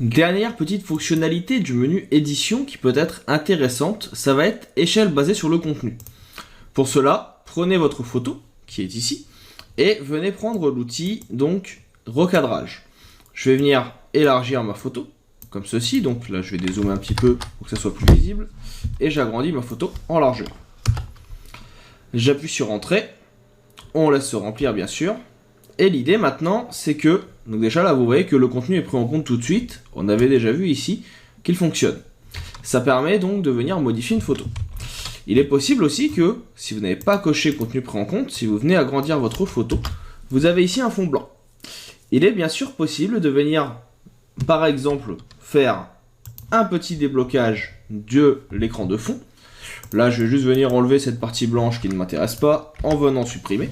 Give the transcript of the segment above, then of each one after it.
Dernière petite fonctionnalité du menu édition qui peut être intéressante, ça va être échelle basée sur le contenu. Pour cela, prenez votre photo, qui est ici, et venez prendre l'outil donc recadrage. Je vais venir élargir ma photo, comme ceci, donc là je vais dézoomer un petit peu pour que ça soit plus visible, et j'agrandis ma photo en largeur. J'appuie sur Entrée, on laisse se remplir bien sûr, et l'idée maintenant c'est que, donc déjà là vous voyez que le contenu est pris en compte tout de suite, on avait déjà vu ici qu'il fonctionne. Ça permet donc de venir modifier une photo. Il est possible aussi que, si vous n'avez pas coché contenu pris en compte, si vous venez agrandir votre photo, vous avez ici un fond blanc. Il est bien sûr possible de venir, par exemple, faire un petit déblocage de l'écran de fond. Là, je vais juste venir enlever cette partie blanche qui ne m'intéresse pas en venant supprimer.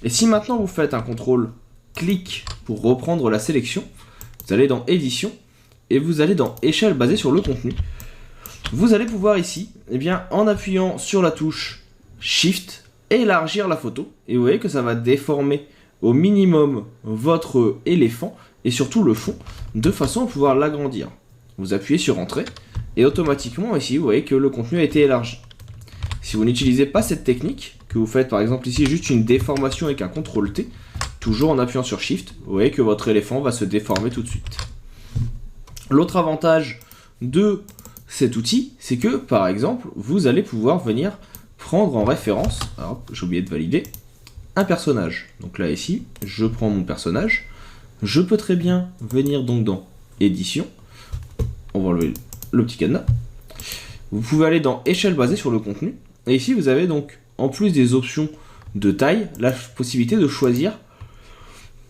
Et si maintenant vous faites un contrôle clic pour reprendre la sélection, vous allez dans Édition et vous allez dans Échelle basée sur le contenu. Vous allez pouvoir ici, en appuyant sur la touche Shift, élargir la photo. Et vous voyez que ça va déformer au minimum votre éléphant et surtout le fond, de façon à pouvoir l'agrandir. Vous appuyez sur Entrée et automatiquement ici, vous voyez que le contenu a été élargi. Si vous n'utilisez pas cette technique, que vous faites par exemple ici juste une déformation avec un CTRL T, toujours en appuyant sur Shift, vous voyez que votre éléphant va se déformer tout de suite. L'autre avantage de cet outil, c'est que, par exemple, vous allez pouvoir venir prendre en référence, alors j'ai oublié de valider, un personnage. Donc là, ici, je prends mon personnage. Je peux très bien venir donc dans Édition. On va enlever le petit cadenas. Vous pouvez aller dans Échelle basée sur le contenu. Et ici, vous avez donc, en plus des options de taille, la possibilité de choisir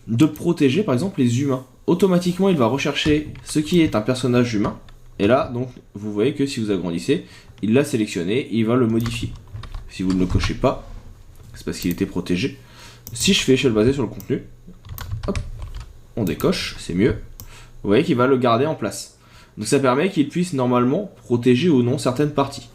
de protéger, par exemple, les humains. Automatiquement, il va rechercher ce qui est un personnage humain. Et là, donc, vous voyez que si vous agrandissez, il l'a sélectionné et il va le modifier. Si vous ne le cochez pas, c'est parce qu'il était protégé. Si je fais échelle basée sur le contenu, hop, on décoche, c'est mieux. Vous voyez qu'il va le garder en place. Donc ça permet qu'il puisse normalement protéger ou non certaines parties.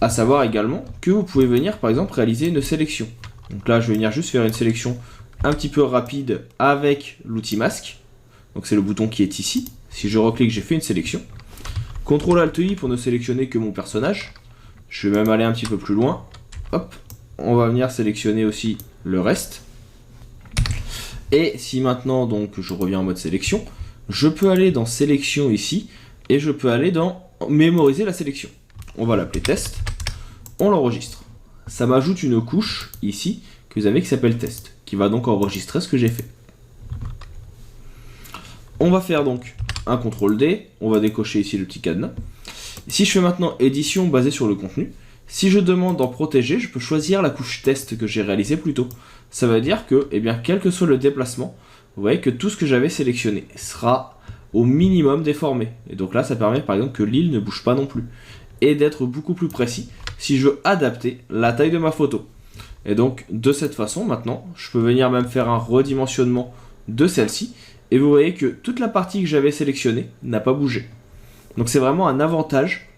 A savoir également que vous pouvez venir, par exemple, réaliser une sélection. Donc là, je vais venir juste faire une sélection un petit peu rapide avec l'outil masque. Donc c'est le bouton qui est ici. Si je reclique, j'ai fait une sélection. CTRL-ALT-I pour ne sélectionner que mon personnage. Je vais même aller un petit peu plus loin. Hop, on va venir sélectionner aussi le reste. Et si maintenant, donc, je reviens en mode sélection, je peux aller dans sélection ici, et je peux aller dans mémoriser la sélection. On va l'appeler test. On l'enregistre. Ça m'ajoute une couche ici, que vous avez qui s'appelle test, qui va donc enregistrer ce que j'ai fait. On va faire donc un CTRL D, on va décocher ici le petit cadenas. Si je fais maintenant édition basée sur le contenu, si je demande d'en protéger, je peux choisir la couche test que j'ai réalisée plus tôt. Ça veut dire que, quel que soit le déplacement, vous voyez que tout ce que j'avais sélectionné sera au minimum déformé. Et donc là, ça permet par exemple que l'île ne bouge pas non plus. Et d'être beaucoup plus précis si je veux adapter la taille de ma photo. Et donc, de cette façon, maintenant, je peux venir même faire un redimensionnement de celle-ci. Et vous voyez que toute la partie que j'avais sélectionnée n'a pas bougé. Donc c'est vraiment un avantage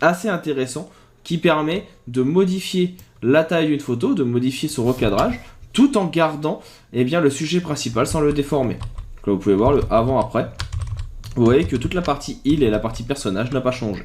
assez intéressant qui permet de modifier la taille d'une photo, de modifier son recadrage, tout en gardant le sujet principal sans le déformer. Donc là, vous pouvez voir le avant-après. Vous voyez que toute la partie île et la partie personnage n'a pas changé.